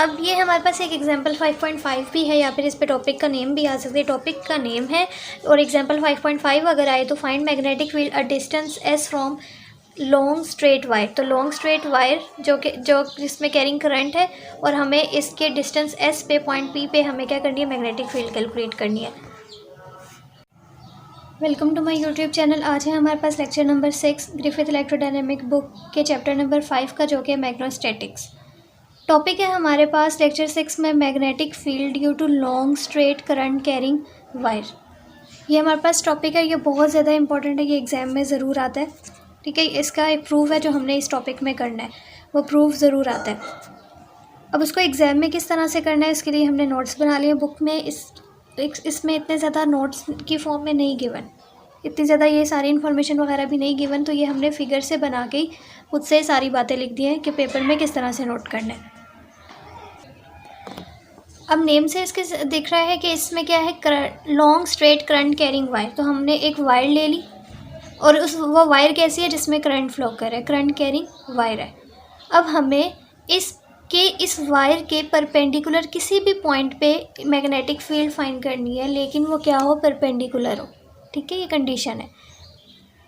अब ये हमारे पास एक एग्जाम्पल 5.5 भी है, या फिर इस पे टॉपिक का नेम भी आ सकता है। टॉपिक का नेम है और एग्जाम्पल 5.5 अगर आए तो find magnetic field a distance S from long straight wire. तो लॉन्ग स्ट्रेट वायर जो जिसमें कैरिंग करंट है और हमें इसके डिस्टेंस एस पे पॉइंट पी पे हमें क्या करनी है, मैग्नेटिक फील्ड कैलकुलेट करनी है। Welcome to my YouTube channel. आज है हमारे पास lecture number 6 Griffith electrodynamic book के चैप्टर नंबर 5 का, जो कि है मैग्नेटोस्टैटिक्स। टॉपिक है हमारे पास लेक्चर 6 में magnetic field due to long straight current carrying wire. ये हमारे पास टॉपिक है, ये बहुत ज़्यादा इंपॉर्टेंट है, ये एग्ज़ाम में ज़रूर आता है। ठीक है, इसका एक प्रूफ है जो हमने इस टॉपिक में करना है, वो प्रूफ ज़रूर आता है। अब उसको एग्ज़ाम में किस तरह से करना है, इसके लिए हमने नोट्स बना लिए बुक में। इसमें इतने ज़्यादा नोट्स की फॉर्म में नहीं गिवन, इतनी ज़्यादा ये सारी इन्फॉर्मेशन वगैरह भी नहीं गिवन, तो ये हमने फिगर से बना के ही खुद से सारी बातें लिख दी हैं कि पेपर में किस तरह से नोट करना है। अब नेम से इसके दिख रहा है कि इसमें क्या है, long straight current carrying wire. तो हमने एक वायर ले ली और वो वायर कैसी है, जिसमें करंट फ्लो कर रहा है, करंट कैरिंग वायर है। अब हमें इस वायर के परपेंडिकुलर किसी भी पॉइंट पे मैग्नेटिक फील्ड फाइंड करनी है, लेकिन वो क्या हो, परपेंडिकुलर हो। ठीक है, ये कंडीशन है।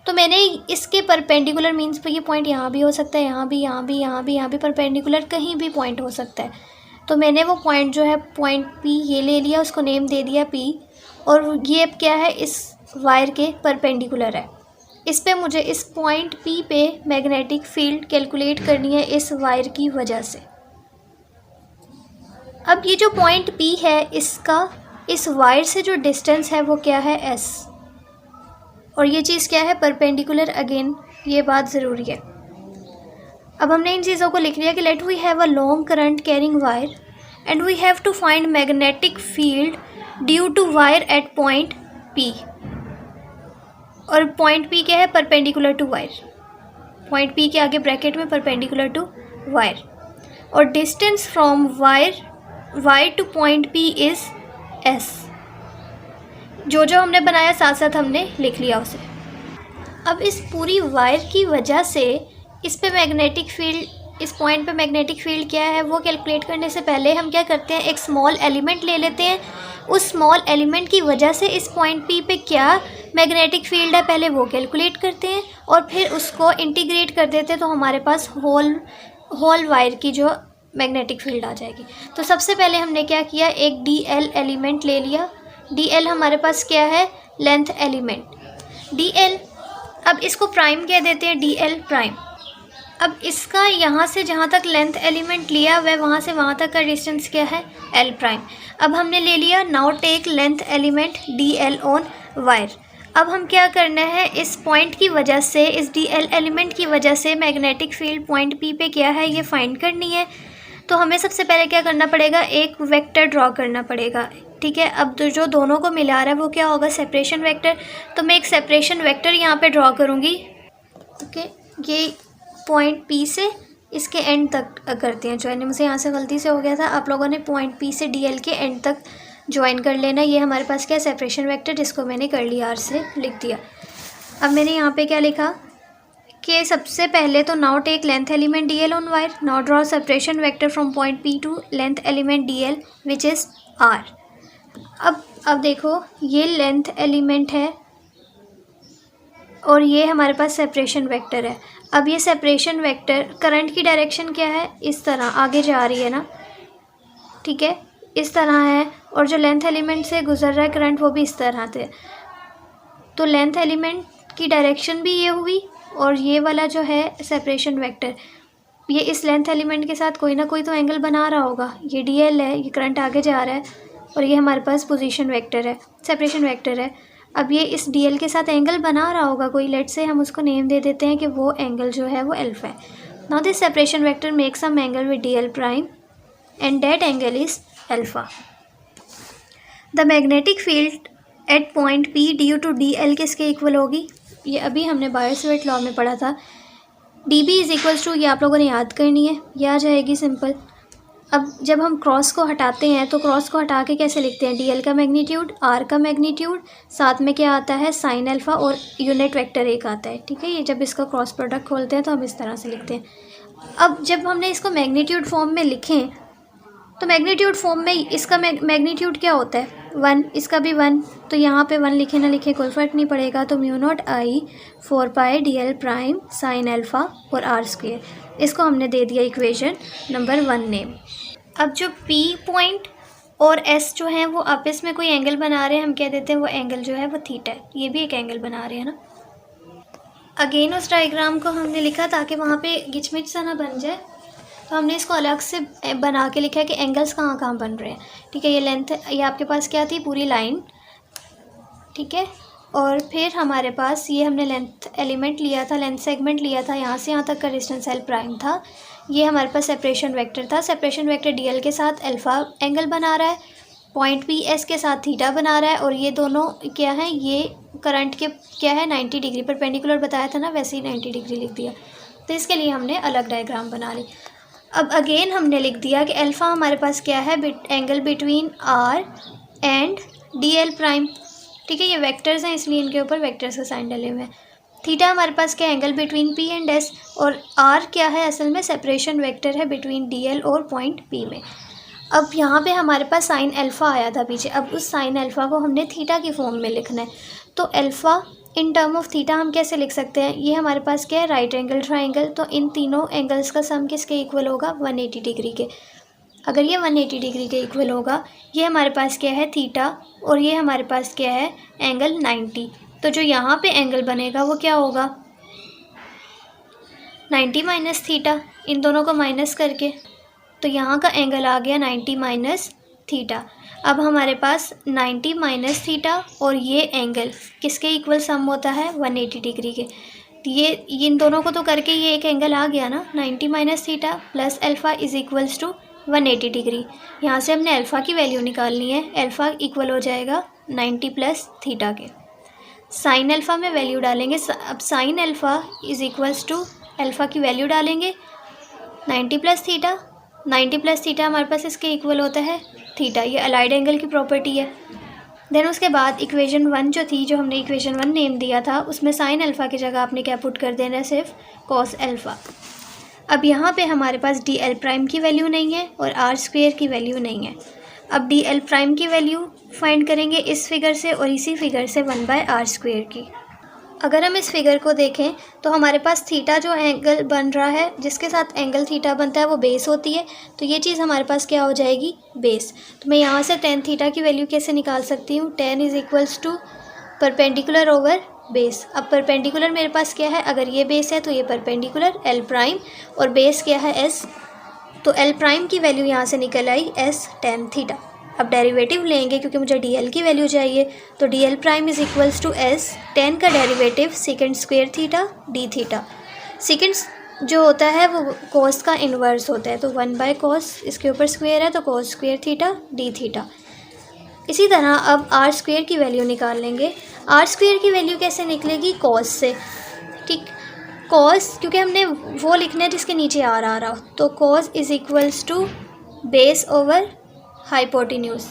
तो मैंने इसके परपेंडिकुलर मीन्स ये पॉइंट यहाँ भी हो सकता है, यहाँ भी, यहाँ भी, यहाँ भी, यहाँ भी, परपेंडिकुलर कहीं भी पॉइंट हो सकता है। तो मैंने वो पॉइंट जो है पॉइंट पी ये ले लिया, उसको नेम दे दिया पी, और ये क्या है, इस वायर के परपेंडिकुलर है। इस पे मुझे इस पॉइंट पी पे मैग्नेटिक फील्ड कैलकुलेट करनी है इस वायर की वजह से। अब ये जो पॉइंट पी है, इसका इस वायर से जो डिस्टेंस है वो क्या है, एस, और ये चीज़ क्या है, परपेंडिकुलर। अगेन ये बात ज़रूरी है। अब हमने इन चीज़ों को लिख लिया कि let we have a long current carrying wire and we have to find magnetic field due to wire at point P. और पॉइंट पी क्या है, perpendicular to wire. Point P के आगे ब्रैकेट में परपेंडिकुलर टू वायर, और distance from wire to point P is s. जो हमने बनाया साथ साथ हमने लिख लिया उसे। अब इस पूरी वायर की वजह से इस पे मैग्नेटिक फील्ड, इस पॉइंट पे मैग्नेटिक फील्ड क्या है वो कैलकुलेट करने से पहले हम क्या करते हैं, एक स्मॉल एलिमेंट ले लेते हैं। उस स्मॉल एलिमेंट की वजह से इस पॉइंट पी पे क्या मैग्नेटिक फील्ड है, पहले वो कैलकुलेट करते हैं और फिर उसको इंटीग्रेट कर देते हैं, तो हमारे पास होल वायर की जो मैग्नेटिक फील्ड आ जाएगी। तो सबसे पहले हमने क्या किया, एक डी एल एलिमेंट ले लिया। डी एल हमारे पास क्या है, लेंथ एलिमेंट डी एल। अब इसको प्राइम कह देते हैं, डी एल प्राइम। अब इसका यहाँ से जहाँ तक लेंथ एलिमेंट लिया वह वहाँ से वहाँ तक का डिस्टेंस क्या है, एल प्राइम। अब हमने ले लिया, now take length element d l on wire. अब हम क्या करना है, इस पॉइंट की वजह से, इस डी एल एलिमेंट की वजह से मैग्नेटिक फील्ड पॉइंट पी पे क्या है, ये फाइंड करनी है। तो हमें सबसे पहले क्या करना पड़ेगा, एक वेक्टर ड्रॉ करना पड़ेगा। ठीक है, अब जो दोनों को मिला रहा है वो क्या होगा, सेपरेशन वेक्टर। तो मैं एक सेपरेशन वेक्टर यहाँ पे ड्रॉ करूँगी। ओके, ये पॉइंट पी से इसके एंड तक करते हैं ज्वाइन। मुझे यहाँ से गलती से हो गया था, आप लोगों ने पॉइंट पी से डी एल के एंड तक ज्वाइन कर लेना। ये हमारे पास क्या है, सेपरेशन वेक्टर, जिसको मैंने कर लिया, आर से लिख दिया। अब मैंने यहाँ पे क्या लिखा कि सबसे पहले तो now take length element d l on wire, now draw separation vector from point P to length element d l which is r. अब देखो, ये लेंथ एलिमेंट है और ये हमारे पास सेपरेशन वेक्टर है। अब ये सेपरेशन वेक्टर, करंट की डायरेक्शन क्या है, इस तरह आगे जा रही है ना। ठीक है, इस तरह है, और जो लेंथ एलिमेंट से गुजर रहा है करंट वो भी इस तरह से। तो लेंथ एलिमेंट की डायरेक्शन भी ये हुई, और ये वाला जो है सेपरेशन वेक्टर, ये इस लेंथ एलिमेंट के साथ कोई ना कोई तो एंगल बना रहा होगा। ये डी एल है, ये करंट आगे जा रहा है, और ये हमारे पास पोजीशन वेक्टर है, सेपरेशन वेक्टर है। अब ये इस डी एल के साथ एंगल बना रहा होगा कोई, लेट से हम उसको नेम दे देते हैं कि वो एंगल जो है वो एल्फा है। Now this separation vector makes some angle with d L prime and that angle is alpha. The magnetic field at point P due to d l किसके इक्वल होगी, ये अभी हमने बायो-सैवर्ट लॉ में पढ़ा था। D B is equals to, ये आप लोगों ने याद करनी है, ये आ जाएगी सिंपल। अब जब हम क्रॉस को हटाते हैं तो क्रॉस को हटा के कैसे लिखते हैं, डी एल का मैग्नीट्यूड, आर का मैग्नीट्यूड, साथ में क्या आता है, साइन अल्फ़ा, और यूनिट वेक्टर एक आता है। ठीक है, ये जब इसका क्रॉस प्रोडक्ट खोलते हैं तो हम इस तरह से लिखते हैं। अब जब हमने इसको मैग्नीट्यूड फॉर्म में लिखें तो मैग्नीट्यूड फॉर्म में इसका मैग्नीट्यूड क्या होता है 1, इसका भी 1, तो यहाँ पे 1 लिखे ना लिखे कोई फ़र्क नहीं पड़ेगा। तो mu naught I 4 pi D L prime sine alpha और आर स्क्वेयर, इसको हमने दे दिया इक्वेशन नंबर 1 नेम। अब जो P पॉइंट और S जो है वो आपस में कोई एंगल बना रहे हैं, हम कह देते हैं वो एंगल जो है वो थीटा है। ये भी एक एंगल बना रहे हैं ना। अगेन उस डायग्राम को हमने लिखा ताकि वहाँ पे गिचमिच सा ना बन जाए, तो हमने इसको अलग से बना के लिखा है कि एंगल्स कहाँ कहाँ बन रहे हैं। ठीक है, ये लेंथ, ये आपके पास क्या थी पूरी लाइन, ठीक है। और फिर हमारे पास ये हमने लेंथ एलिमेंट लिया था, लेंथ सेगमेंट लिया था, यहाँ से यहाँ तक का डिस्टेंस एल प्राइम था। ये हमारे पास सेपरेशन वेक्टर था, सेपरेशन वेक्टर डी एल के साथ अल्फ़ा एंगल बना रहा है, पॉइंट पी एस के साथ थीटा बना रहा है, और ये दोनों क्या है, ये करंट के क्या है 90 डिग्री परपेंडिकुलर बताया था ना, वैसे ही 90 डिग्री लिख दिया। तो इसके लिए हमने अलग डायग्राम बना ली। अब अगेन हमने लिख दिया कि अल्फ़ा हमारे पास क्या है, angle between r and d L prime. ठीक है, ये वेक्टर्स हैं इसलिए इनके ऊपर वेक्टर्स का साइन डले हुए हैं। थीटा हमारे पास क्या, angle between P and S, और आर क्या है, असल में सेपरेशन वेक्टर है बिटवीन डी एल और पॉइंट पी में। अब यहाँ पे हमारे पास साइन अल्फ़ा आया था पीछे, अब उस साइन अल्फ़ा को हमने थीटा की फॉर्म में लिखना है। तो alpha in term of theta हम कैसे लिख सकते हैं, ये हमारे पास क्या है राइट एंगल ट्राइंगल, तो इन तीनों एंगल्स का सम किसके इक्वल होगा 180 डिग्री के। अगर ये 180 डिग्री के इक्वल होगा, ये हमारे पास क्या है थीटा, और ये हमारे पास क्या है एंगल 90, तो जो यहाँ पे एंगल बनेगा वो क्या होगा 90 माइनस थीटा, इन दोनों को माइनस करके, तो यहाँ का एंगल आ गया 90 माइनस थीटा। अब हमारे पास 90 माइनस थीटा और ये एंगल किसके इक्वल सम होता है 180 डिग्री के। ये इन दोनों को तो करके ये एक एंगल आ गया ना, 90 minus theta plus alpha is equals to 180 degree. यहाँ से हमने अल्फ़ा की वैल्यू निकालनी है, अल्फ़ा इक्वल हो जाएगा 90 प्लस थीटा के। साइन अल्फ़ा में वैल्यू डालेंगे, अब sine alpha is equals to alpha की वैल्यू डालेंगे 90 प्लस थीटा, 90 प्लस थीटा हमारे पास इसके इक्वल होता है थीटा, ये अलाइड एंगल की प्रॉपर्टी है। देन उसके बाद इक्वेशन 1 जो थी, जो हमने इक्वेशन 1 नेम दिया था, उसमें साइन अल्फ़ा की जगह आपने क्या पुट कर देना है, सिर्फ कॉस अल्फ़ा। अब यहाँ पे हमारे पास डी एल प्राइम की वैल्यू नहीं है और आर स्क्वेयर की वैल्यू नहीं है। अब डी एल प्राइम की वैल्यू फाइंड करेंगे इस फिगर से और इसी फिगर से 1/r स्क्वेयर की। अगर हम इस फिगर को देखें तो हमारे पास थीटा जो एंगल बन रहा है, जिसके साथ एंगल थीटा बनता है वो बेस होती है, तो ये चीज़ हमारे पास क्या हो जाएगी बेस। तो मैं यहाँ से tan थीटा की वैल्यू कैसे निकाल सकती हूँ, tan is equals to perpendicular over base. अब परपेंडिकुलर मेरे पास क्या है, अगर ये बेस है तो ये परपेंडिकुलर एल प्राइम, और बेस क्या है एस, तो एल प्राइम की वैल्यू यहाँ से निकल आई एस tan थीटा। अब डेरिवेटिव लेंगे क्योंकि मुझे डी एल की वैल्यू चाहिए, तो d L prime is equals to s tan का derivative second square theta d theta. Second जो होता है वो कोस का इन्वर्स होता है, तो 1/cos, इसके ऊपर स्क्वेयर है तो cos square theta d theta. इसी तरह अब आर स्क्वेयर की वैल्यू निकाल लेंगे। आर स्क्वेयर की वैल्यू कैसे निकलेगी, कॉस से। ठीक, कॉस क्योंकि हमने वो लिखना है जिसके नीचे आर आ रहा हो, तो cos is equals to base over hypotenuse.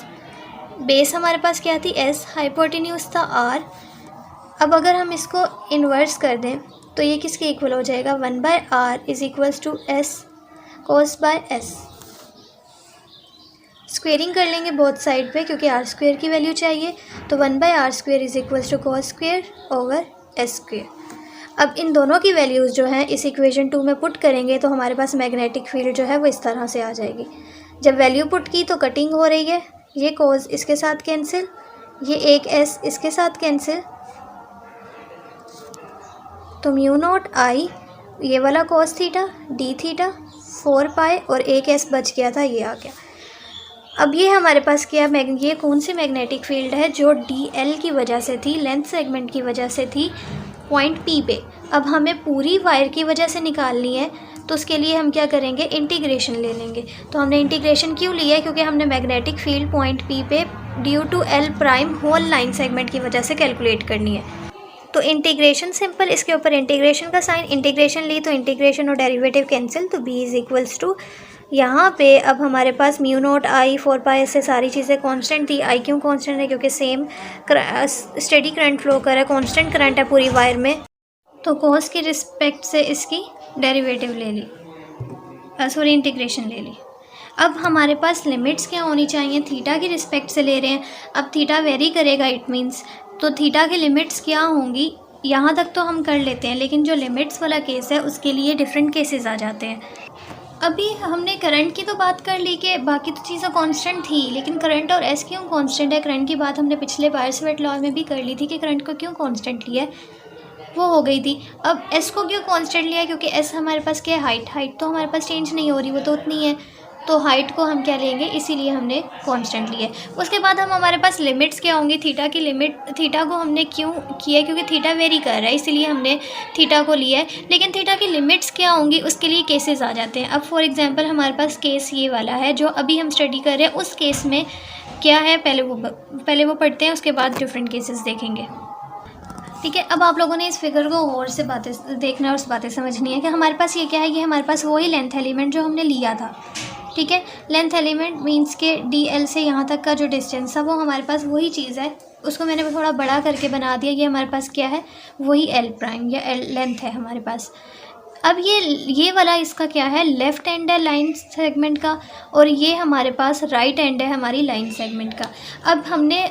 Base हमारे पास क्या थी एस, हाइपोटेन्यूज था आर। अब अगर हम इसको इन्वर्स कर दें तो ये किसके इक्वल हो जाएगा 1/r is equals to s cos by s. Squaring कर लेंगे बोथ साइड पे क्योंकि आर स्क्वेयर की वैल्यू चाहिए, तो 1/r square is equals to cos square over s square. अब इन दोनों की वैल्यूज़ जो है इस इक्वेशन 2 में पुट करेंगे तो हमारे पास मैग्नेटिक फील्ड जो है वो इस तरह से आ जाएगी। जब वैल्यू पुट की तो कटिंग हो रही है, ये कॉस इसके साथ कैंसिल, ये एक एस इसके साथ कैंसिल, तो म्यू नॉट आई ये वाला कॉस थीटा डी थीटा 4 पाई और एक एस बच गया था, ये आ गया। अब ये हमारे पास क्या, ये कौन सी मैग्नेटिक फील्ड है जो डी एल की वजह से थी, लेंथ सेगमेंट की वजह से थी पॉइंट पी पे। अब हमें पूरी वायर की वजह से निकालनी है, तो उसके लिए हम क्या करेंगे, इंटीग्रेशन ले लेंगे। तो हमने इंटीग्रेशन क्यों लिया है, क्योंकि हमने मैग्नेटिक फील्ड पॉइंट पी पे due to l prime whole line segment की वजह से कैलकुलेट करनी है। तो इंटीग्रेशन सिंपल, इसके ऊपर इंटीग्रेशन का साइन, इंटीग्रेशन ली तो इंटीग्रेशन और डेरिवेटिव कैंसिल, तो बी इज़ इक्वल्स टू, यहाँ पे अब हमारे पास म्यू नॉट आई 4 पाई से सारी चीज़ें कांस्टेंट थी। आई क्यों कांस्टेंट है, क्योंकि सेम स्टेडी करंट फ्लो कर रहा है, कांस्टेंट करंट है पूरी वायर में, तो कॉस की रिस्पेक्ट से इसकी डेरिवेटिव ले ली, सॉरी इंटीग्रेशन ले ली। अब हमारे पास लिमिट्स क्या होनी चाहिए, थीटा की रिस्पेक्ट से ले रहे हैं, अब थीटा वेरी करेगा इट मीन्स, तो थीटा की लिमिट्स क्या होंगी, यहाँ तक तो हम कर लेते हैं, लेकिन जो लिमिट्स वाला केस है उसके लिए डिफरेंट केसेस आ जाते हैं। अभी हमने करंट की तो बात कर ली कि बाकी तो चीज़ें कांस्टेंट थी, लेकिन करंट और एस क्यों कांस्टेंट है, करंट की बात हमने पिछले बायर्सवेट लॉ में भी कर ली थी कि करंट को क्यों कांस्टेंट लिया है, वो हो गई थी। अब एस को क्यों कांस्टेंट लिया है, क्योंकि एस हमारे पास क्या है, हाइट तो हमारे पास चेंज नहीं हो रही, वो तो उतनी है, तो हाइट को हम क्या लेंगे, इसीलिए हमने कांस्टेंट लिया है। उसके बाद हमारे पास लिमिट्स क्या होंगी, थीटा की लिमिट, थीटा को हमने क्यों किया है, क्योंकि थीटा वेरी कर रहा है इसीलिए हमने थीटा को लिया है, लेकिन थीटा की लिमिट्स क्या होंगी उसके लिए केसेस आ जाते हैं। अब फॉर एग्जांपल हमारे पास केस ये वाला है जो अभी हम स्टडी कर रहे हैं, उस केस में क्या है, पहले वो पढ़ते हैं, उसके बाद डिफरेंट केसेस देखेंगे। ठीक है, अब आप लोगों ने इस फिगर को और से बातें देखना और उस बातें समझनी है कि हमारे पास ये क्या है, ये हमारे पास वही लेंथ एलिमेंट जो हमने लिया था। ठीक है, लेंथ एलिमेंट मींस के डी एल से यहाँ तक का जो डिस्टेंस था वो हमारे पास वही चीज़ है, उसको मैंने थोड़ा बड़ा करके बना दिया, ये हमारे पास क्या है, वही एल प्राइम या एल लेंथ है हमारे पास। अब ये वाला इसका क्या है, लेफ़्ट एंड है लाइन सेगमेंट का, और ये हमारे पास राइट एंड है हमारी लाइन सेगमेंट का। अब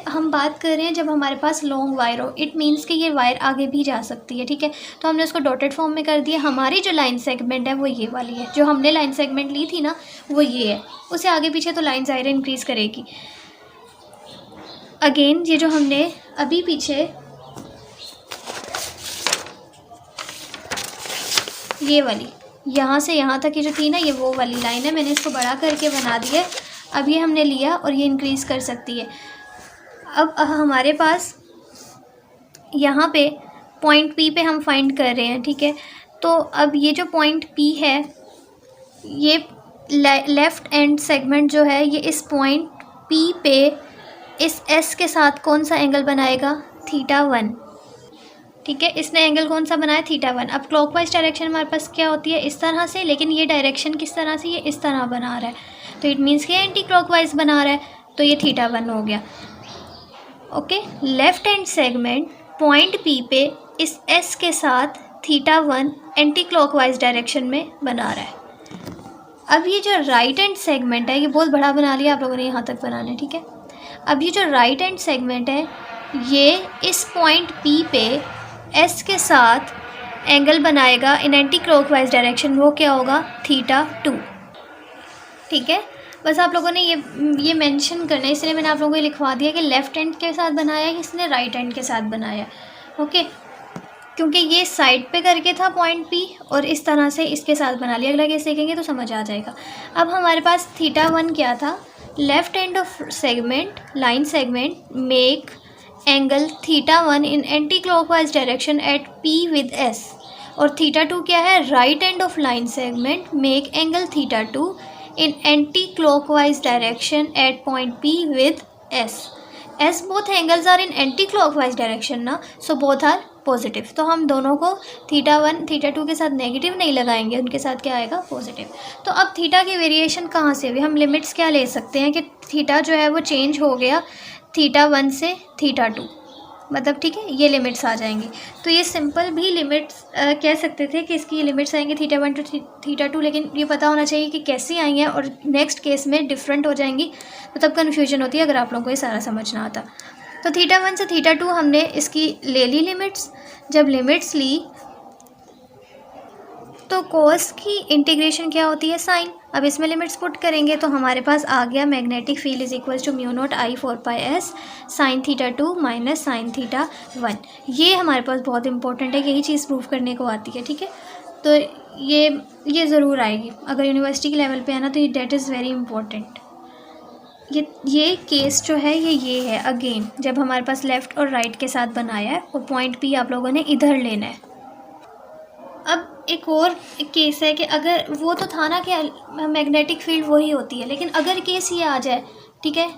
हम बात कर रहे हैं जब हमारे पास लॉन्ग वायर हो, इट मीन्स कि ये वायर आगे भी जा सकती है। ठीक है, तो हमने उसको डॉटेड फॉर्म में कर दिया। हमारी जो लाइन सेगमेंट है वो ये वाली है, जो हमने लाइन सेगमेंट ली थी ना वो ये है, उसे आगे पीछे तो लाइन ज़ाहिर इंक्रीज़ करेगी। अगेन ये जो हमने अभी पीछे ये वाली यहाँ से यहाँ तक की जो थी ना, ये वो वाली लाइन है, मैंने इसको बड़ा करके बना दिया। अब ये हमने लिया और ये इंक्रीज़ कर सकती है। अब हमारे पास यहाँ पे पॉइंट पी पे हम फाइंड कर रहे हैं। ठीक है, तो अब ये जो पॉइंट पी है, ये लेफ़्ट एंड सेगमेंट जो है, ये इस पॉइंट पी पे इस एस के साथ कौन सा एंगल बनाएगा, थीटा 1। ठीक है, इसने एंगल कौन सा बनाया, थीटा 1। अब क्लॉकवाइज डायरेक्शन हमारे पास क्या होती है, इस तरह से, लेकिन ये डायरेक्शन किस तरह से, ये इस तरह बना रहा है, तो इट मीन्स कि एंटी क्लॉकवाइज बना रहा है, तो ये थीटा 1 हो गया। Okay, left hand segment point P पे इस एस के साथ थीटा 1 एंटी क्लॉकवाइज डायरेक्शन में बना रहा है। अब ये जो राइट हैंड सेगमेंट है, ये बहुत बड़ा बना लिया आप लोगों ने, यहाँ तक बनाना है। ठीक है, अब ये जो राइट हैंड सेगमेंट है, ये इस पॉइंट पी पे एस के साथ एंगल बनाएगा इन एंटी क्लॉकवाइज डायरेक्शन, वो क्या होगा, थीटा 2। ठीक है, बस आप लोगों ने ये मेंशन करना है, इसलिए मैंने आप लोगों को ये लिखवा दिया कि लेफ़्ट हैंड के साथ बनाया है, इसने राइट हैंड के साथ बनाया। ओके, क्योंकि ये साइड पे करके था पॉइंट पी और इस तरह से इसके साथ बना लिया। अगला केस देखेंगे तो समझ आ जाएगा। अब हमारे पास थीटा 1 क्या था, left end of segment line segment make angle theta 1 in anti clockwise direction at P with S, और थीटा 2 क्या है, right end of line segment make angle theta 2 in anti clockwise direction at point P with S. As both angles are in anti clockwise direction ना, so both are positive, तो हम दोनों को theta 1 theta 2 के साथ negative नहीं लगाएंगे, उनके साथ क्या आएगा, पॉजिटिव। तो अब थीटा की वेरिएशन कहाँ से हुई, हम लिमिट्स क्या ले सकते हैं कि थीटा जो है वो चेंज हो गया थीटा 1 से थीटा 2, मतलब ठीक है, ये लिमिट्स आ जाएंगी। तो ये सिंपल भी लिमिट्स कह सकते थे कि इसकी लिमिट्स आएंगे थीटा 1 टू थीटा 2, लेकिन ये पता होना चाहिए कि कैसी आई हैं और नेक्स्ट केस में डिफरेंट हो जाएंगी, तो तब कन्फ्यूजन होती है अगर आप लोगों को ये सारा समझना आता। तो थीटा 1 से थीटा 2 हमने इसकी ले ली लिमिट्स। जब लिमिट्स ली तो कोस की इंटीग्रेशन क्या होती है, साइन। अब इसमें लिमिट्स पुट करेंगे तो हमारे पास आ गया magnetic field is equal to mu naught I 4πs sine theta 2 minus sine theta 1। ये हमारे पास बहुत इंपॉर्टेंट है, यही चीज़ प्रूव करने को आती है। ठीक है, तो ये ज़रूर आएगी अगर यूनिवर्सिटी के लेवल पे है ना, तो ये डेट इज़ वेरी इंपॉर्टेंट। ये केस जो है ये है अगेन जब हमारे पास लेफ़्ट और राइट के साथ बनाया है और पॉइंट पी आप लोगों ने इधर लेना है। अब एक और केस है कि अगर वो तो था ना कि मैग्नेटिक फील्ड वही होती है, लेकिन अगर केस ये आ जाए, ठीक है,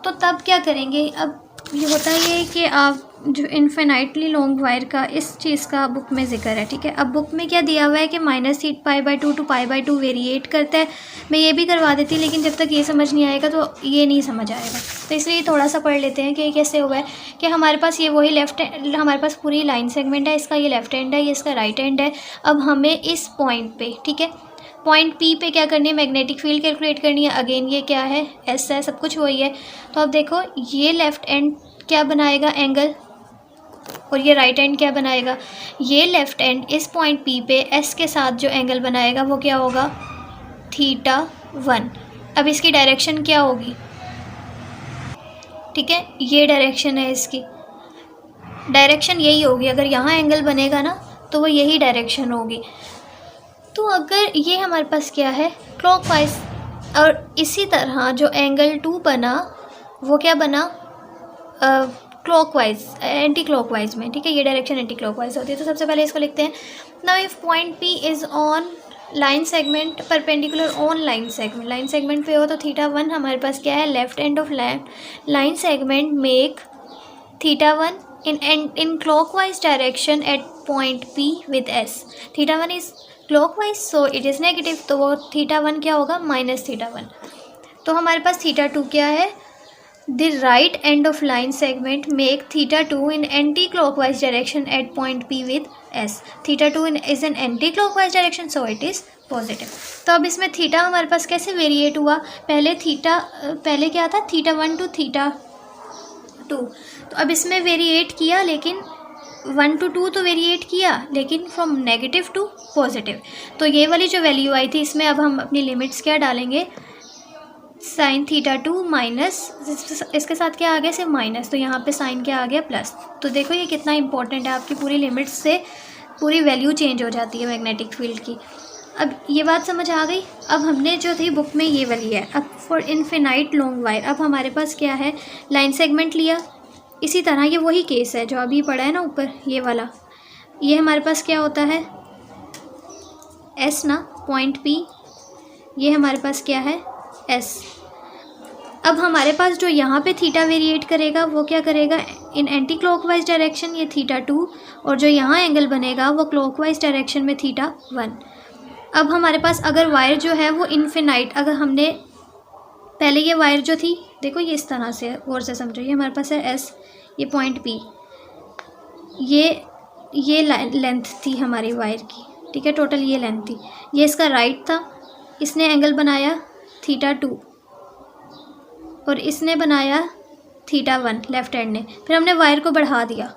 तो तब क्या करेंगे। अब ये होता है कि आप जो इन्फिनाइटली लॉन्ग वायर का इस चीज़ का बुक में जिक्र है। ठीक है, अब बुक में क्या दिया हुआ है कि -π/2 टू π/2 वेरिएट करता है। मैं ये भी करवा देती, लेकिन जब तक ये समझ नहीं आएगा तो ये नहीं समझ आएगा, तो इसलिए थोड़ा सा पढ़ लेते हैं कि कैसे हुआ है। कि हमारे पास ये वही लेफ्ट, हमारे पास पूरी लाइन सेगमेंट है, इसका ये लेफ्ट हैंड है, ये इसका राइट हैंड है। अब हमें इस पॉइंट पे, ठीक है, पॉइंट पी पे क्या करनी है, मैग्नेटिक फील्ड कैलकुलेट करनी है। अगेन ये क्या है, एस है, सब कुछ वही है। तो अब देखो ये लेफ़्ट एंड क्या बनाएगा, एंगल, और ये राइट एंड क्या बनाएगा, ये लेफ़्ट एंड इस पॉइंट पी पे एस के साथ जो एंगल बनाएगा वो क्या होगा, θ1। अब इसकी डायरेक्शन क्या होगी, ठीक है, ये डायरेक्शन है, इसकी डायरेक्शन यही होगी। अगर यहाँ एंगल बनेगा ना तो वो यही डायरेक्शन होगी। तो अगर ये हमारे पास क्या है, क्लॉकवाइज, और इसी तरह जो एंगल 2 बना वो क्या बना, क्लॉकवाइज, एंटी क्लॉकवाइज में, ठीक है, ये डायरेक्शन एंटी क्लॉकवाइज होती है। तो सबसे पहले इसको लिखते हैं। Now if point P is on line segment perpendicular on line segment, line segment पे हो तो θ1 हमारे पास क्या है, left end of line segment make θ1 in clockwise direction at point P with S. θ1 is clockwise so it is negative, तो वो θ1 क्या होगा, -θ1। तो हमारे पास θ2 क्या है, the right end of line segment make θ2 in anti-clockwise direction at point P with S. θ2 is in anti-clockwise direction so it is positive. तो अब इसमें थीटा हमारे पास कैसे वेरिएट हुआ, पहले क्या था, θ1 to θ2, तो अब इसमें वेरिएट किया, लेकिन 1 to 2 तो वेरिएट किया, लेकिन फ्रॉम नेगेटिव टू पॉजिटिव। तो ये वाली जो वैल्यू आई थी इसमें अब हम अपनी लिमिट्स क्या डालेंगे, साइन θ2 माइनस, इसके साथ क्या आ गया, सिर्फ माइनस, तो यहाँ पे साइन क्या आ गया, प्लस। तो देखो ये कितना इंपॉर्टेंट है, आपकी पूरी लिमिट्स से पूरी वैल्यू चेंज हो जाती है मैग्नेटिक फील्ड की। अब ये बात समझ आ गई। अब हमने जो थी बुक में ये वाली है, अब फॉर इन्फिनाइट लॉन्ग वायर, अब हमारे पास क्या है, लाइन सेगमेंट लिया, इसी तरह ये वही केस है जो अभी पढ़ा है ना ऊपर, ये वाला, ये हमारे पास क्या होता है, एस ना, पॉइंट पी, ये हमारे पास क्या है, एस। अब हमारे पास जो यहाँ पे थीटा वेरिएट करेगा वो क्या करेगा, इन एंटी क्लॉकवाइज डायरेक्शन ये θ2, और जो यहाँ एंगल बनेगा वो क्लॉकवाइज डायरेक्शन में θ1। अब हमारे पास अगर वायर जो है वो इन्फिनाइट, अगर हमने पहले ये वायर जो थी, देखो ये इस तरह से गौर से समझो, ये हमारे पास है एस, ये पॉइंट पी, ये लेंथ थी हमारी वायर की, ठीक है, टोटल ये लेंथ थी, ये इसका राइट था, इसने एंगल बनाया θ2 और इसने बनाया θ1 लेफ्ट हैंड ने, फिर हमने वायर को बढ़ा दिया,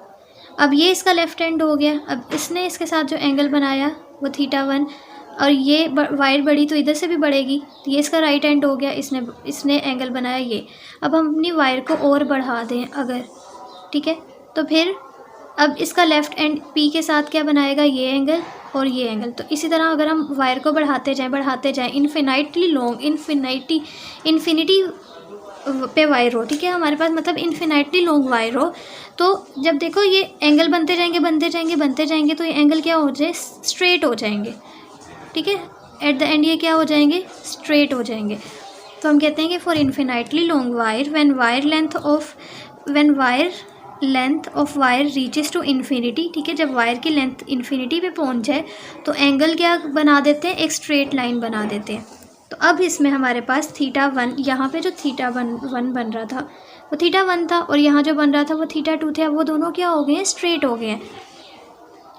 अब ये इसका लेफ्ट हैंड हो गया। अब इसने इसके साथ जो एंगल बनाया वो θ1, और ये वायर बढ़ी तो इधर से भी बढ़ेगी, तो ये इसका राइट हैंड हो गया, इसने एंगल बनाया ये। अब हम अपनी वायर को और बढ़ा दें अगर, ठीक है, तो फिर अब इसका लेफ़्ट एंड पी के साथ क्या बनाएगा, ये एंगल और ये एंगल। तो इसी तरह अगर हम वायर को बढ़ाते जाएं इन्फिनाइटली लॉन्ग, इन्फिनिटी पे वायर हो, ठीक है, हमारे पास मतलब इन्फिनाइटली लॉन्ग वायर हो, तो जब देखो ये एंगल बनते जाएंगे तो ये एंगल क्या हो जाए, स्ट्रेट हो जाएंगे, ठीक है, एट द एंड ये क्या हो जाएंगे, स्ट्रेट हो जाएंगे। तो हम कहते हैं कि for infinitely long wire when wire length of wire reaches to infinity, ठीक है, जब वायर की लेंथ इन्फिनिटी पे पहुंच जाए तो एंगल क्या बना देते हैं, एक स्ट्रेट लाइन बना देते हैं। तो अब इसमें हमारे पास θ1, यहाँ पे जो θ1 बन रहा था वो θ1 था, और यहाँ जो बन रहा था वो θ2 था, वो दोनों क्या हो गए हैं, स्ट्रेट हो गए हैं।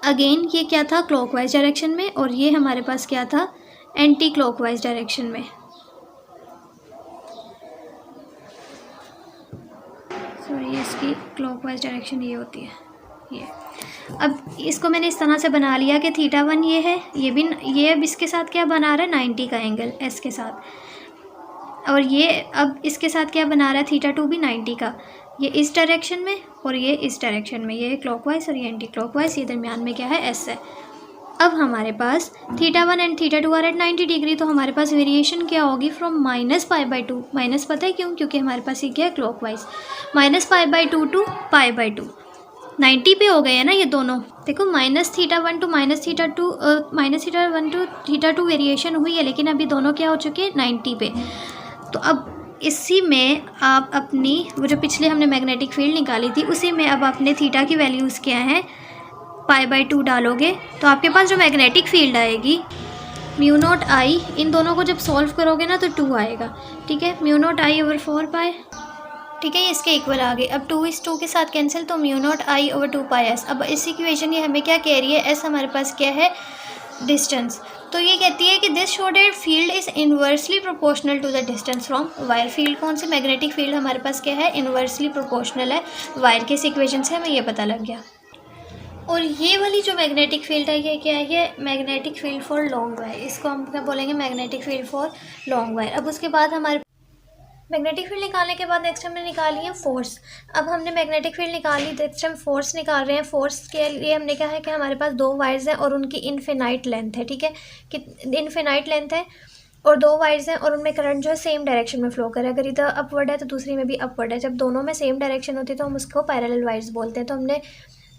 अगेन ये क्या था, क्लॉकवाइज डायरेक्शन में, और ये हमारे पास क्या था, एंटी क्लॉकवाइज डायरेक्शन में। सॉरी, इसकी क्लॉकवाइज डायरेक्शन ये होती है, ये। अब इसको मैंने इस तरह से बना लिया कि θ1 ये है, ये अब इसके साथ क्या बना रहा है, 90 का एंगल एस के साथ, और ये अब इसके साथ क्या बना रहा है, θ2 भी 90 का, ये इस डायरेक्शन में और ये इस डायरेक्शन में, ये क्लॉकवाइज और ये एंटी क्लॉकवाइज, ये दरमियान में क्या है, एस है। अब हमारे पास θ1 एंड θ2 आर एट 90 डिग्री, तो हमारे पास वेरिएशन क्या होगी, फ्रॉम -π/2, माइनस पता है क्यों, क्योंकि हमारे पास ये क्या है, क्लॉकवाइज, -π/2 टू π/2, 90 पे हो गए हैं ना ये दोनों। देखो -θ1 टू -θ1 टू θ2 वेरिएशन हुई है, लेकिन अभी दोनों क्या हो चुके हैं, 90 पे। तो अब इसी में आप अपनी वो जो पिछले हमने मैग्नेटिक फील्ड निकाली थी उसी में अब अपने थीटा की वैल्यूज़ क्या हैं, π/2 डालोगे तो आपके पास जो मैग्नेटिक फील्ड आएगी μ0I, इन दोनों को जब सॉल्व करोगे ना तो 2 आएगा, ठीक है, μ0I/4π, ठीक है, ये इसके इक्वल आ गए। अब 2 इस 2 के साथ कैंसिल, तो μ0I/2πs। अब इस इक्वेशन ये हमें क्या कह रही है, एस हमारे पास क्या है, डिस्टेंस, तो ये कहती है कि this show that field is inversely proportional to the distance from wire. Field कौन सी, मैग्नेटिक फील्ड हमारे पास क्या है, इन्वर्सली प्रोपोर्शनल है वायर के। इस इक्वेशन से हमें ये पता लग गया। और ये वाली जो मैग्नेटिक फील्ड है ये क्या है, ये magnetic field for long wire. इसको हम क्या बोलेंगे, magnetic field for long wire. अब उसके बाद हमारे मैग्नेटिक फील्ड निकालने के बाद नेक्स्ट हमने निकाली है फोर्स। अब हमने मैग्नेटिक फील्ड निकाली, नेक्स्ट हम फोर्स निकाल रहे हैं। फोर्स के लिए हमने कहा है कि हमारे पास दो वायर्स हैं और उनकी इनफिनाइट लेंथ है, ठीक है, कि इनफिनाइट लेंथ है और दो वायर्स हैं और उनमें करंट जो है सेम डायरेक्शन में फ्लो करे। अगर इधर अपवर्ड है तो दूसरी में भी अपवर्ड है। जब दोनों में सेम डायरेक्शन होती है तो हम उसको पैरेलल वायर्स बोलते हैं। तो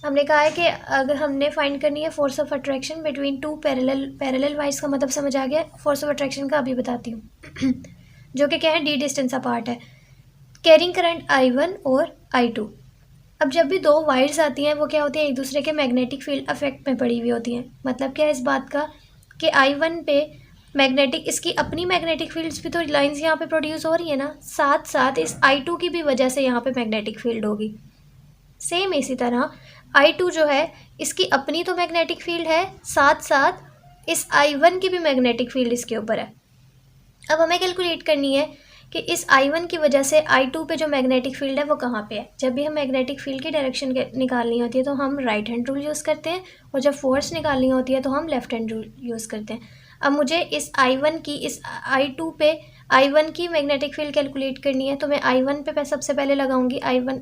हमने कहा है कि अगर हमने फाइंड करनी है force of attraction between two parallel wires, का मतलब समझ आ गया। फोर्स ऑफ अट्रैक्शन का अभी बताती हूँ जो कि क्या है, डी डिस्टेंस अपार्ट है, कैरिंग करंट I1 और I2। अब जब भी दो वायर्स आती हैं वो क्या होती हैं, एक दूसरे के मैग्नेटिक फील्ड अफेक्ट में पड़ी हुई होती हैं। मतलब क्या है इस बात का कि I1 पे मैग्नेटिक, इसकी अपनी मैग्नेटिक फील्ड्स भी तो लाइंस यहाँ पे प्रोड्यूस हो रही है ना, साथ साथ इस I2 की भी वजह से यहाँ पे मैग्नेटिक फील्ड होगी। सेम इसी तरह I2 जो है इसकी अपनी तो मैग्नेटिक फील्ड है, साथ साथ इस I1 की भी मैग्नेटिक फील्ड इसके ऊपर है। अब हमें कैलकुलेट करनी है कि इस I1 की वजह से I2 पे जो मैग्नेटिक फील्ड है वो कहाँ पे है। जब भी हम मैग्नेटिक फील्ड की डायरेक्शन निकालनी होती है तो हम राइट हैंड रूल यूज़ करते हैं और जब फोर्स निकालनी होती है तो हम लेफ्ट हैंड रूल यूज़ करते हैं। अब मुझे इस I1 की, इस I2 पे I1 की मैग्नेटिक फील्ड कैलकुलेट करनी है तो मैं I1 पे सबसे पहले लगाऊंगी I1।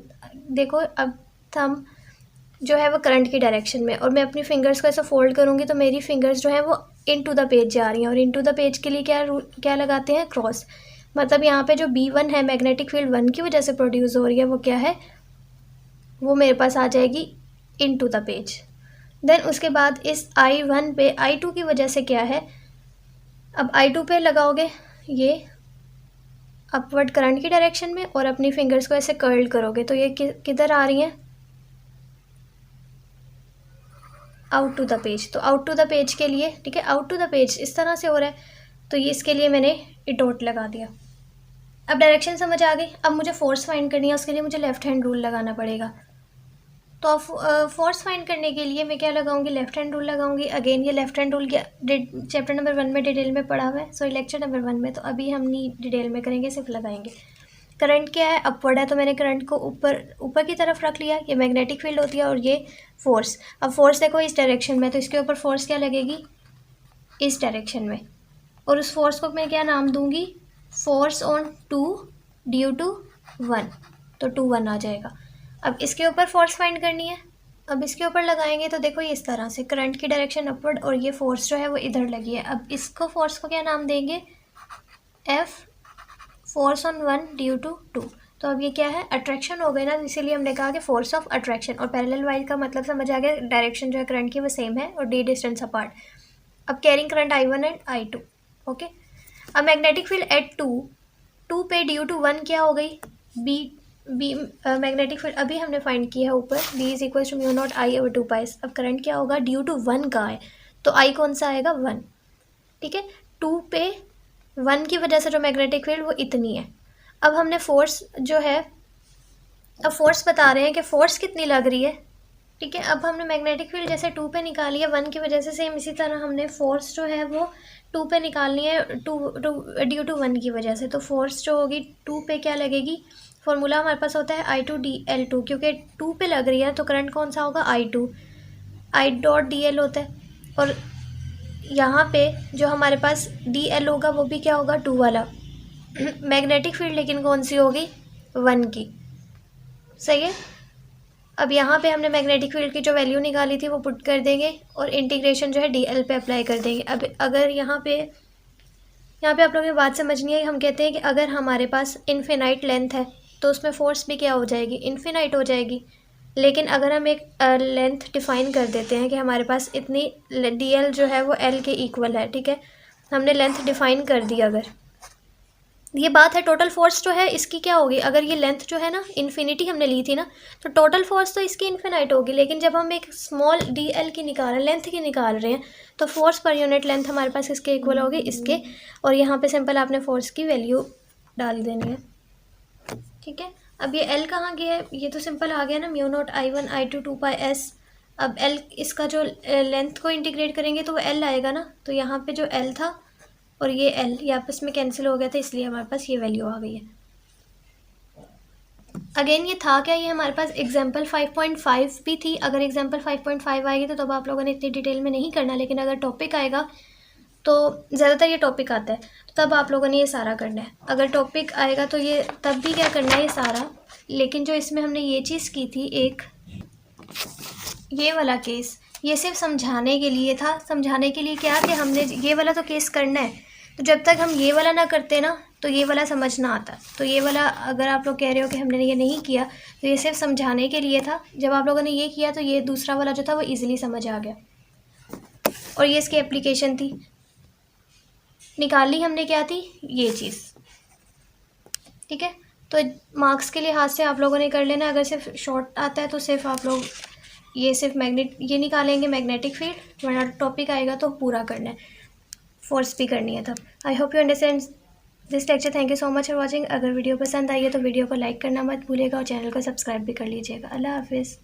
देखो अब थंब जो है वो करंट की डायरेक्शन में, और मैं अपनी फिंगर्स को ऐसा फोल्ड करूँगी तो मेरी फिंगर्स जो है वो इन टू द पेज जा रही हैं। और इन टू द पेज के लिए क्या लगाते हैं, क्रॉस। मतलब यहाँ पे जो B1 है, मैग्नेटिक फील्ड 1 की वजह से प्रोड्यूस हो रही है, वो क्या है, वो मेरे पास आ जाएगी इन टू द पेज। देन उसके बाद इस I1 पे I2 की वजह से क्या है, अब I2 पे लगाओगे ये अपवर्ड करंट की डायरेक्शन में और अपनी फिंगर्स को ऐसे कर्ल करोगे तो ये किधर आ रही हैं, आउट टू द पेज। तो आउट टू द पेज के लिए, ठीक है, आउट टू द पेज इस तरह से हो रहा है तो ये इसके लिए मैंने ये डॉट लगा दिया। अब डायरेक्शन समझ आ गई। अब मुझे फोर्स फाइंड करनी है, उसके लिए मुझे लेफ्ट हैंड रूल लगाना पड़ेगा। तो अब फोर्स फाइंड करने के लिए मैं क्या लगाऊंगी, लेफ्ट हैंड रूल लगाऊंगी। अगेन ये left hand rule chapter number 1 में डिटेल में पढ़ा हुआ है, सॉरी लेक्चर नंबर 1 में, तो अभी हम नहीं डिटेल में करेंगे, सिर्फ लगाएंगे। करंट क्या है, अपवर्ड है, तो मैंने करंट को ऊपर की तरफ रख लिया। ये मैग्नेटिक फील्ड होती है और ये फोर्स। अब फोर्स देखो इस डायरेक्शन में, तो इसके ऊपर फोर्स क्या लगेगी, इस डायरेक्शन में। और उस फोर्स को मैं क्या नाम दूंगी, फोर्स ऑन 2 ड्यू टू 1, तो 2 1 आ जाएगा। अब इसके ऊपर फोर्स फाइंड करनी है। अब इसके ऊपर लगाएंगे तो देखो ये इस तरह से, करंट की डायरेक्शन अपवर्ड और ये फोर्स जो है वो इधर लगी है। अब इसको फोर्स को क्या नाम देंगे, F, force on 1 due to 2। तो अब ये क्या है, अट्रैक्शन हो गई ना, इसीलिए हमने कहा कि फोर्स ऑफ अट्रैक्शन। और पैरेलल वायर का मतलब समझ आ गया, डायरेक्शन जो है करंट की वो सेम है और डी डिस्टेंस अपार्ट। अब carrying current I1 and I2, okay. अब मैग्नेटिक फील्ड एट 2 पे ड्यू टू 1 क्या हो गई, बी मैग्नेटिक फील्ड अभी हमने फाइंड किया है ऊपर, B is equal to mu naught I/2πs। अब करंट क्या होगा, ड्यू टू 1 का है तो I कौन सा आएगा, 1, ठीक है। 2 पे 1 की वजह से जो मैग्नेटिक फील्ड वो इतनी है। अब हमने फोर्स जो है, अब फोर्स बता रहे हैं कि फोर्स कितनी लग रही है, ठीक है। अब हमने मैग्नेटिक फील्ड जैसे 2 पे निकाली है 1 की वजह से, सेम इसी तरह हमने फोर्स जो है वो 2 पे निकालनी है ड्यू टू 1 की वजह से। तो फोर्स जो होगी 2 पे क्या लगेगी, फॉर्मूला हमारे पास होता है I2dl2, क्योंकि 2 पे लग रही है तो करंट कौन सा होगा, I2, I.dl होता है। और यहाँ पे जो हमारे पास dl होगा वो भी क्या होगा, 2 वाला। मैग्नेटिक फील्ड लेकिन कौन सी होगी, 1 की, सही है। अब यहाँ पे हमने मैग्नेटिक फील्ड की जो वैल्यू निकाली थी वो पुट कर देंगे और इंटीग्रेशन जो है dl पे अप्लाई कर देंगे। अब अगर यहाँ पे आप लोगों की बात समझनी है, हम कहते हैं कि अगर हमारे पास इनफिनाइट लेंथ है तो उसमें फोर्स भी क्या हो जाएगी, इनफिनाइट हो जाएगी। लेकिन अगर हम एक लेंथ डिफ़ाइन कर देते हैं कि हमारे पास इतनी dl जो है वो l के इक्वल है, ठीक है, हमने लेंथ डिफ़ाइन कर दी। अगर ये बात है, टोटल फोर्स जो है इसकी क्या होगी, अगर ये लेंथ जो है ना इन्फिनिटी हमने ली थी ना, तो टोटल फोर्स तो इसकी इन्फिनाइट होगी। लेकिन जब हम एक स्मॉल dl की निकाल रहे हैं, लेंथ की निकाल रहे हैं, तो फोर्स पर यूनिट लेंथ हमारे पास इसके इक्वल होगी, इसके। और यहाँ पे सिंपल आपने फोर्स की वैल्यू डाल देनी है, ठीक है। अब ये L कहाँ गया है, ये तो सिंपल आ गया ना, म्यू नॉट I1/2πs अब एल, इसका जो लेंथ को इंटीग्रेट करेंगे तो वो एल आएगा ना, तो यहाँ पे जो एल था और ये एल ये आपस में कैंसिल हो गया था, इसलिए हमारे पास ये वैल्यू आ गई है। अगेन ये था क्या, ये हमारे पास एग्जाम्पल 5.5 भी थी। अगर एग्जाम्पल 5.5 आएगी तो तब आप लोगों ने इतनी डिटेल में नहीं करना, लेकिन अगर टॉपिक आएगा तो ज़्यादातर ये टॉपिक आता है, तो तब आप लोगों ने ये सारा करना है। अगर टॉपिक आएगा तो ये तब भी क्या करना है, ये सारा। लेकिन जो इसमें हमने ये चीज़ की थी, एक ये वाला केस, ये सिर्फ समझाने के लिए था। समझाने के लिए क्या, कि हमने ये वाला तो केस करना है, तो जब तक हम ये वाला ना करते ना तो ये वाला समझ ना आता। तो ये वाला अगर आप लोग कह रहे हो कि हमने ये नहीं किया, तो ये सिर्फ समझाने के लिए था। जब आप लोगों ने ये किया तो ये दूसरा वाला जो था वो ईजिली समझ आ गया, और ये इसकी एप्लीकेशन थी। निकाली हमने क्या थी, ये चीज़। ठीक है, तो मार्क्स के लिहाज से आप लोगों ने कर लेना। अगर सिर्फ शॉर्ट आता है तो सिर्फ आप लोग ये सिर्फ ये निकालेंगे मैग्नेटिक फील्ड, वरना टॉपिक आएगा तो पूरा करना है, फोर्स भी करनी है तब। I hope you understand this lecture. Thank you so much for watching. अगर वीडियो पसंद आई है तो वीडियो को लाइक करना मत भूलिएगा और चैनल को सब्सक्राइब भी कर लीजिएगा। अल्लाह हाफिज़।